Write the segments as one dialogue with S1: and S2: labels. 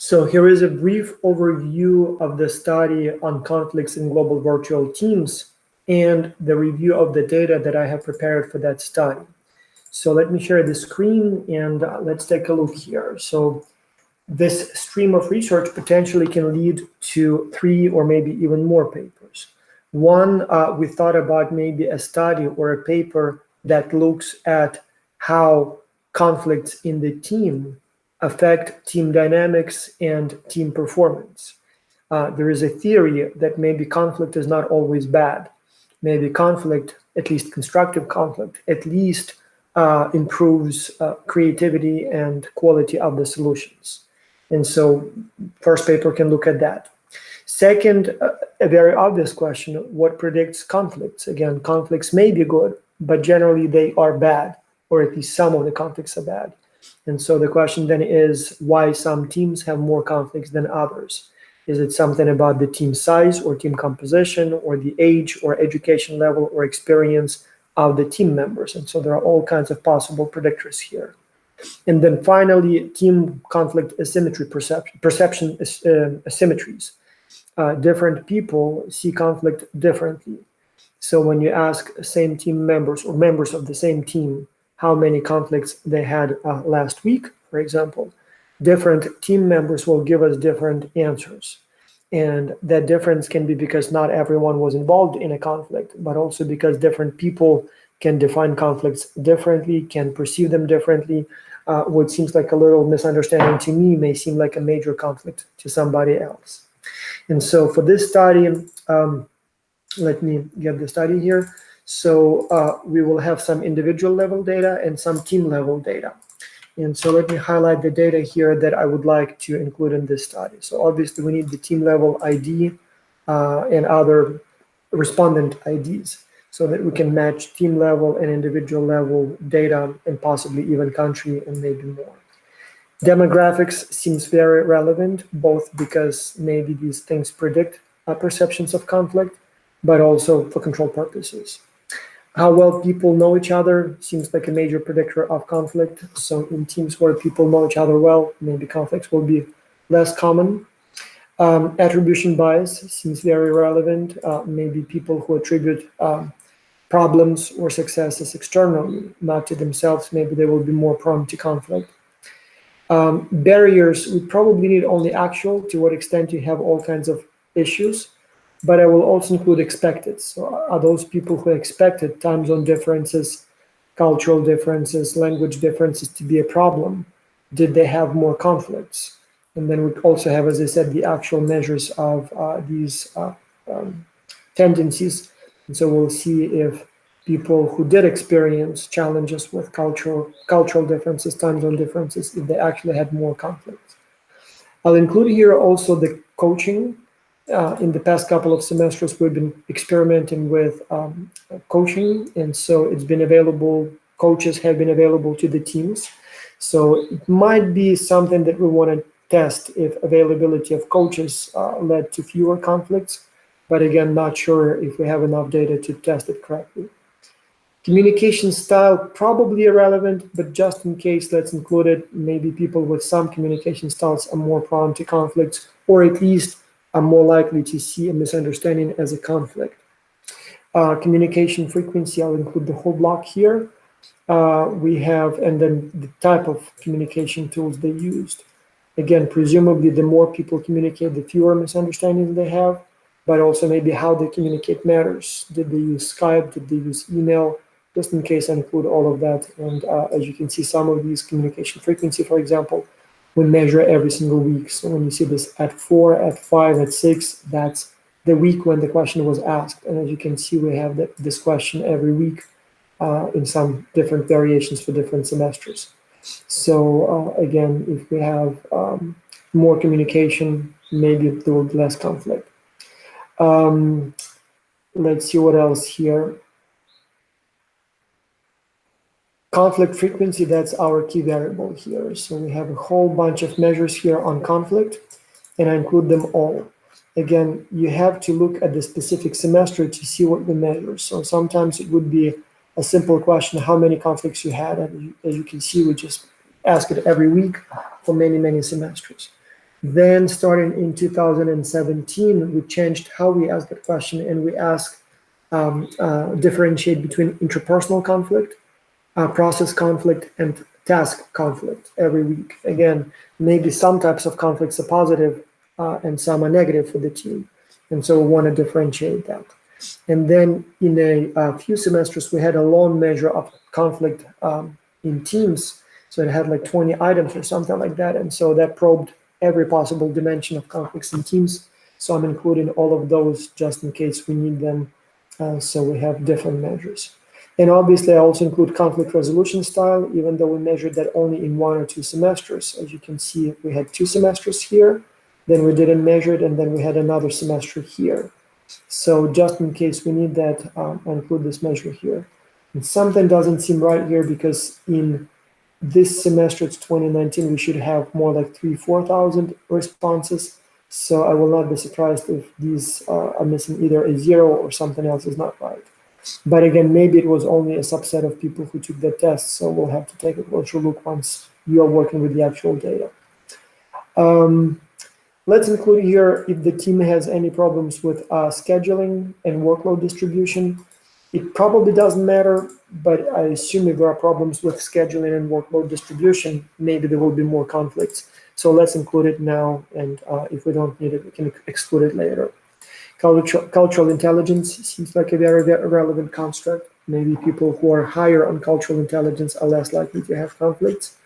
S1: So here is a brief overview of the study on conflicts in global virtual teams and the review of the data that I have prepared for that study. So let me share the screen and let's take a look here. So this stream of research potentially can lead to 3 or maybe even more papers. One, we thought about maybe a study or a paper that looks at how conflicts in the team affect team dynamics and team performance. There is a theory that maybe conflict is not always bad. Maybe conflict, at least constructive conflict, at least improves creativity and quality of the solutions. And so first paper can look at that. Second, a very obvious question, what predicts conflicts? Again, conflicts may be good, but generally they are bad, or at least some of the conflicts are bad. And so the question then is why some teams have more conflicts than others. Is it something about the team size or team composition or the age or education level or experience of the team members? And so there are all kinds of possible predictors here. And then finally, team conflict asymmetry perception asymmetries. Different people see conflict differently. So when you ask same team members or members of the same team how many conflicts they had last week, for example, different team members will give us different answers. And that difference can be because not everyone was involved in a conflict, but also because different people can define conflicts differently, can perceive them differently. What seems like a little misunderstanding to me may seem like a major conflict to somebody else. And so for this study, let me get the study here. So we will have some individual level data and some team level data. And so let me highlight the data here that I would like to include in this study. So obviously we need the team level ID and other respondent IDs so that we can match team level and individual level data and possibly even country and maybe more. Demographics seems very relevant, both because maybe these things predict perceptions of conflict, but also for control purposes. How well people know each other seems like a major predictor of conflict. So in teams where people know each other well, maybe conflicts will be less common. Attribution bias seems very relevant. Maybe people who attribute problems or successes externally, not to themselves, maybe they will be more prone to conflict. Barriers, we probably need only actual, to what extent you have all kinds of issues, but I will also include expected. So are those people who expected time zone differences, cultural differences, language differences to be a problem? Did they have more conflicts? And then we also have, as I said, the actual measures of these tendencies. And so we'll see if people who did experience challenges with cultural differences, time zone differences, if they actually had more conflicts. I'll include here also the coaching. In the past couple of semesters, we've been experimenting with coaching, and so it's been available, coaches have been available to the teams. So it might be something that we want to test if availability of coaches led to fewer conflicts, but again, not sure if we have enough data to test it correctly. Communication style, probably irrelevant, but just in case, let's include it. Maybe people with some communication styles are more prone to conflicts, or at least are more likely to see a misunderstanding as a conflict. Communication frequency, I'll include the whole block here. We have, and then the type of communication tools they used. Again, presumably the more people communicate, the fewer misunderstandings they have, but also maybe how they communicate matters. Did they use Skype? Did they use email? Just in case I include all of that. And as you can see, some of these communication frequency, for example, we measure every single week. So when you see this at 4, at 5, at 6, that's the week when the question was asked. And as you can see, we have this question every week in some different variations for different semesters. So again, if we have more communication, maybe there will be less conflict. Let's see what else here. Conflict frequency, that's our key variable here. So we have a whole bunch of measures here on conflict, and I include them all. Again, you have to look at the specific semester to see what we measure. So sometimes it would be a simple question, how many conflicts you had, and as you can see, we just ask it every week for many, many semesters. Then starting in 2017, we changed how we ask that question, and we ask differentiate between interpersonal conflict, process conflict, and task conflict every week. Again, maybe some types of conflicts are positive and some are negative for the team. And so we want to differentiate that. And then in a few semesters, we had a long measure of conflict in teams. So it had like 20 items or something like that. And so that probed every possible dimension of conflicts in teams. So I'm including all of those just in case we need them. So we have different measures. And obviously I also include conflict resolution style, even though we measured that only in 1 or 2 semesters. As you can see, we had 2 semesters here, then we didn't measure it, and then we had another semester here. So just in case we need that, I include this measure here. And something doesn't seem right here because in this semester, it's 2019, we should have more like 4,000 responses. So I will not be surprised if these are missing either a 0 or something else is not right. But again, maybe it was only a subset of people who took the test. So we'll have to take a closer look once you are working with the actual data. Let's include here if the team has any problems with scheduling and workload distribution. It probably doesn't matter, but I assume if there are problems with scheduling and workload distribution, maybe there will be more conflicts. So let's include it now, and if we don't need it, we can exclude it later. Cultural intelligence seems like a very relevant construct. Maybe people who are higher on cultural intelligence are less likely to have conflicts.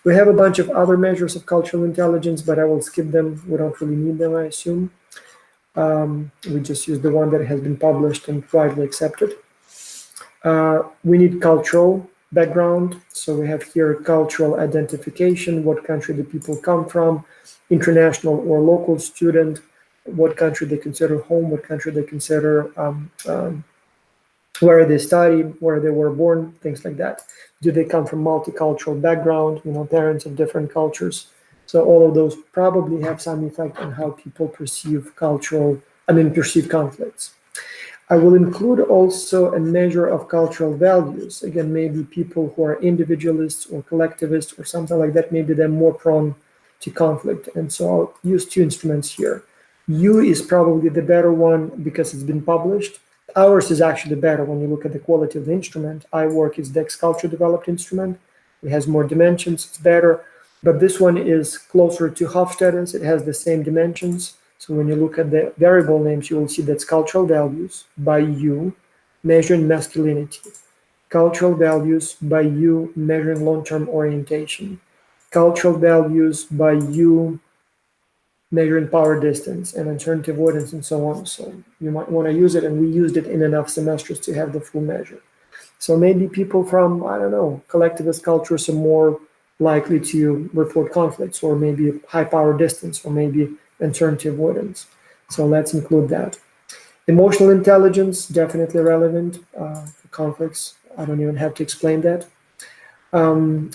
S1: We have a bunch of other measures of cultural intelligence, but I will skip them. We don't really need them, I assume. We just use the one that has been published and widely accepted. We need cultural background. So we have here cultural identification, what country the people come from, international or local student, what country they consider home, what country they consider where they study, where they were born, things like that. Do they come from multicultural background, parents of different cultures? So all of those probably have some effect on how people perceive conflicts. I will include also a measure of cultural values. Again, maybe people who are individualists or collectivists or something like that, maybe they're more prone to conflict. And so I'll use 2 instruments here. U is probably the better one because it's been published. Ours is actually better when you look at the quality of the instrument. iWork is the X-Culture developed instrument. It has more dimensions, it's better. But this one is closer to Hofstede's. It has the same dimensions. So when you look at the variable names, you will see that's cultural values by U, measuring masculinity. Cultural values by U, measuring long-term orientation. Cultural values by U, measuring power distance and uncertainty avoidance and so on. So you might want to use it, and we used it in enough semesters to have the full measure. So maybe people from, I don't know, collectivist cultures are more likely to report conflicts, or maybe high power distance, or maybe uncertainty avoidance. So let's include that. Emotional intelligence, definitely relevant for conflicts. I don't even have to explain that.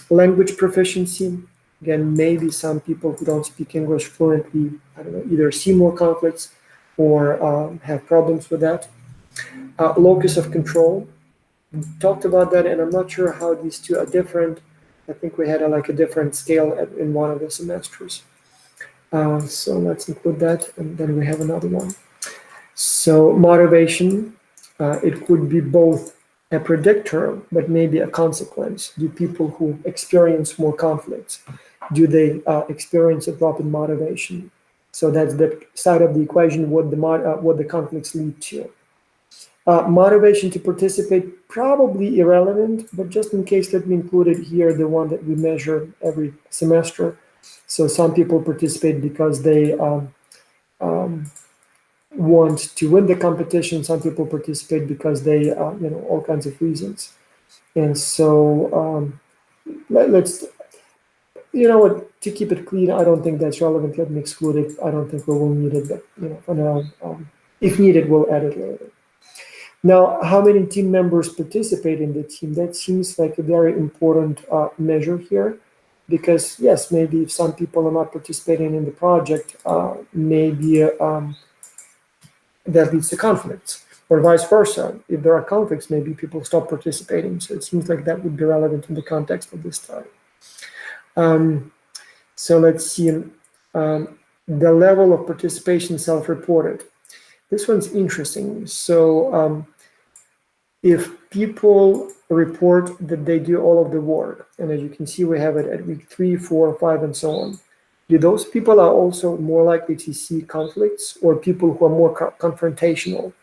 S1: Language proficiency, again, maybe some people who don't speak English fluently, I don't know, either see more conflicts or have problems with that. Locus of control, we talked about that, and I'm not sure how these two are different. I think we had a different scale in one of the semesters. So let's include that, and then we have another one. So motivation, it could be both a predictor, but maybe a consequence. Do people who experience more conflicts, do they experience a drop in motivation? So that's the side of the equation, what the conflicts lead to. Motivation to participate, probably irrelevant, but just in case, let me include it here, the one that we measure every semester. So some people participate because they want to win the competition. Some people participate because they, all kinds of reasons. And so let's, to keep it clean, I don't think that's relevant. Let me exclude it. I don't think we will need it, but for now, if needed, we'll add it later. Now, how many team members participate in the team? That seems like a very important measure here, because yes, maybe if some people are not participating in the project, maybe that leads to conflicts, or vice versa. If there are conflicts, maybe people stop participating. So it seems like that would be relevant in the context of this study. So let's see. the level of participation self-reported. This one's interesting. So if people report that they do all of the work, and as you can see, we have it at week 3, 4, 5, and so on. Do those people are also more likely to see conflicts, or people who are more confrontational?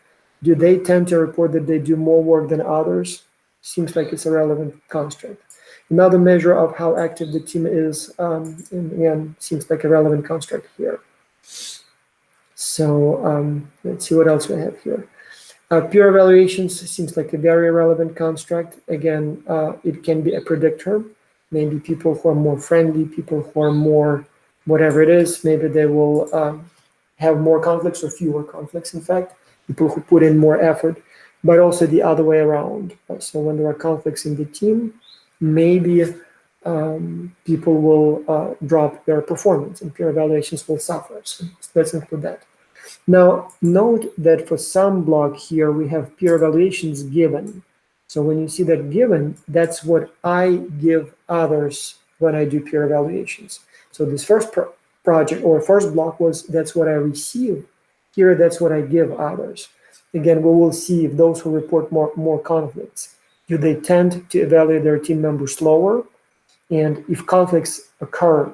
S1: Do they tend to report that they do more work than others? Seems like it's a relevant construct. Another measure of how active the team is, and again, seems like a relevant construct here. So let's see what else we have here. Peer evaluations seems like a very relevant construct. Again, it can be a predictor. Maybe people who are more friendly, people who are more whatever it is, maybe they will have more conflicts or fewer conflicts, in fact, people who put in more effort, but also the other way around. So when there are conflicts in the team, maybe people will drop their performance and peer evaluations will suffer. So let's include that. Now, note that for some block here, we have peer evaluations given. So when you see that given, that's what I give others when I do peer evaluations. So this first project or first block was that's what I receive. Here, that's what I give others. Again, we will see if those who report more conflicts, do they tend to evaluate their team members slower? And if conflicts occur,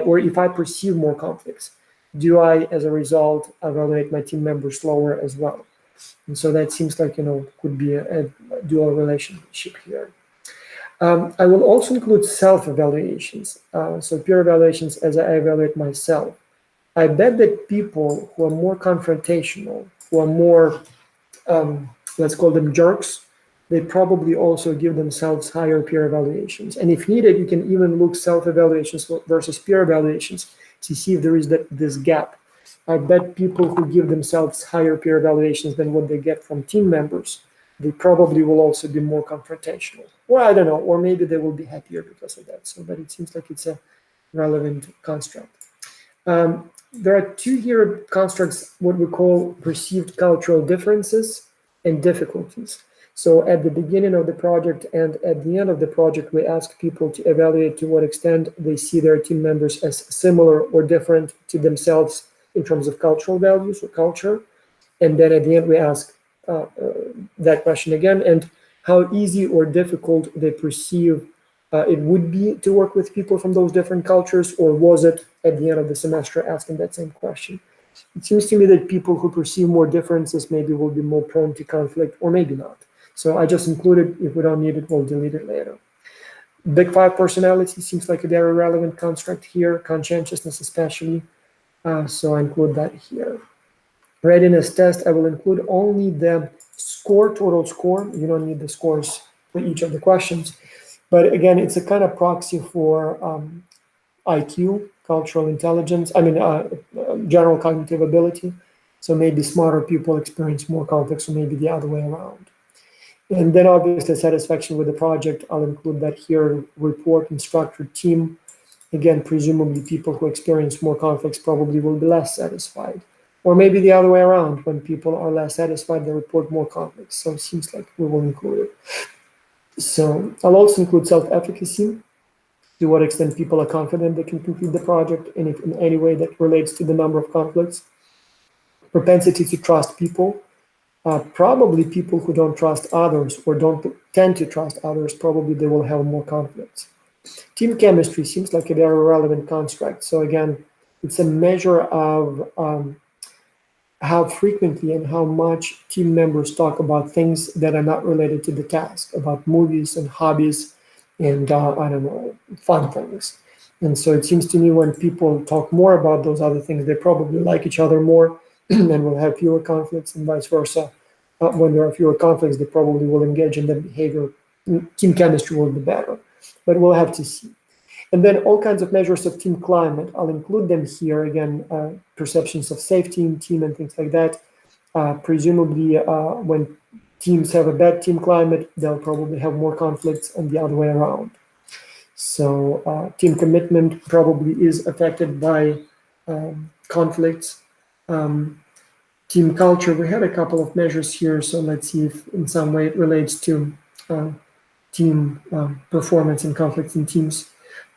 S1: or if I perceive more conflicts, do I, as a result, evaluate my team members slower as well? And so that seems like, could be a dual relationship here. I will also include self-evaluations. So peer evaluations as I evaluate myself. I bet that people who are more confrontational, who are more, let's call them jerks, they probably also give themselves higher peer evaluations. And if needed, you can even look self-evaluations versus peer evaluations to see if there is this gap. I bet people who give themselves higher peer evaluations than what they get from team members, they probably will also be more confrontational. Well, I don't know, or maybe they will be happier because of that. So, but it seems like it's a relevant construct. There are two here constructs, what we call perceived cultural differences and difficulties. So at the beginning of the project and at the end of the project, we ask people to evaluate to what extent they see their team members as similar or different to themselves in terms of cultural values or culture. And then at the end, we ask that question again, and how easy or difficult they perceive it would be to work with people from those different cultures, or was it at the end of the semester asking that same question? It seems to me that people who perceive more differences maybe will be more prone to conflict, or maybe not. So I just included, if we don't need it, we'll delete it later. Big Five personality seems like a very relevant construct here, conscientiousness especially. So I include that here. Readiness test, I will include only the score, total score. You don't need the scores for each of the questions. But again, it's a kind of proxy for IQ, cultural intelligence, general cognitive ability. So maybe smarter people experience more conflicts, or maybe the other way around. And then obviously satisfaction with the project, I'll include that here, report and structured team. Again, presumably people who experience more conflicts probably will be less satisfied. Or maybe the other way around, when people are less satisfied, they report more conflicts. So it seems like we will include it. So I'll also include self-efficacy, to what extent people are confident they can complete the project, and if in any way that relates to the number of conflicts. Propensity to trust people. Probably people who don't trust others or don't tend to trust others, probably they will have more conflicts. Team chemistry seems like a very relevant construct. So again, it's a measure of how frequently and how much team members talk about things that are not related to the task, about movies and hobbies and, I don't know, fun things. And so it seems to me when people talk more about those other things, they probably like each other more and will have fewer conflicts, and vice versa. When there are fewer conflicts, they probably will engage in that behavior. Team chemistry will be better, but we'll have to see. And then all kinds of measures of team climate. I'll include them here again, perceptions of safety in team and things like that. Presumably, when teams have a bad team climate, they'll probably have more conflicts, and the other way around. So team commitment probably is affected by conflicts. Team culture, we had a couple of measures here, so let's see if in some way it relates to team performance and conflicts in teams.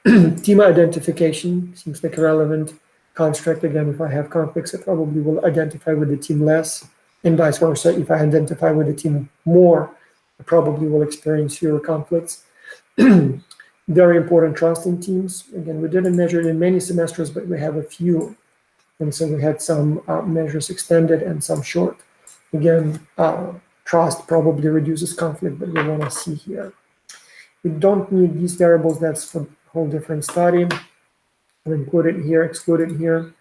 S1: Team identification seems like relevant. construct. Again, if I have conflicts, I probably will identify with the team less, and vice versa. If I identify with the team more, I probably will experience fewer conflicts. Very important, trust in teams. Again, we didn't measure it in many semesters, but we have a few. And so we had some measures extended and some short. Again, trust probably reduces conflict, but we want to see here. We don't need these variables. That's for a whole different study. I'll include it here, exclude it here.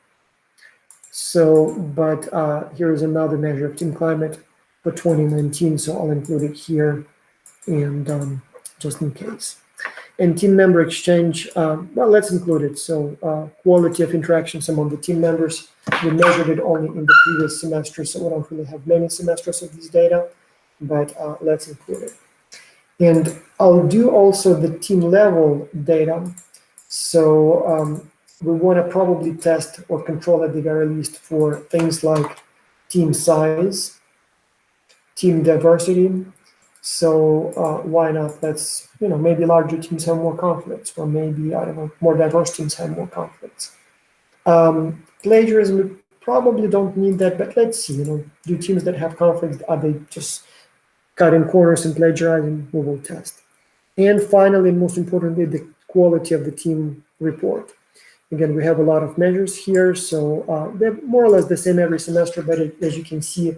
S1: So, but here is another measure of team climate for 2019. So I'll include it here, and just in case. And team member exchange, well, let's include it. So quality of interactions among the team members, we measured it only in the previous semester, so we don't really have many semesters of this data, but let's include it. And I'll do also the team level data. So we want to probably test or control at the very least for things like team size, team diversity. So why not? Let's, maybe larger teams have more conflicts, or maybe, I don't know, more diverse teams have more conflicts. Plagiarism, we probably don't need that, but let's see, do teams that have conflicts, are they just cutting corners and plagiarizing? We will test. And finally, most importantly, the quality of the team report. Again, we have a lot of measures here, so they're more or less the same every semester, but as you can see,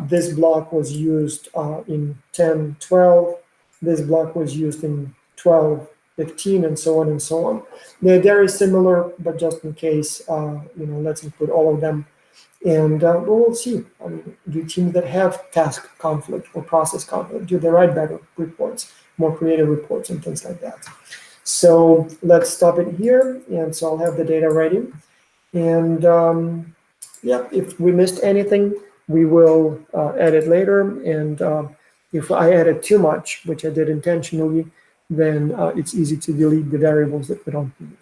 S1: this block was used in 10, 12. This block was used in 12, 15, and so on and so on. They're very similar, but just in case, let's include all of them. And we will see. I mean, do teams that have task conflict or process conflict, do they write better reports, more creative reports, and things like that? So let's stop it here. And so I'll have the data ready. And yeah, if we missed anything, we will edit later. And if I added too much, which I did intentionally, then it's easy to delete the variables that we don't need.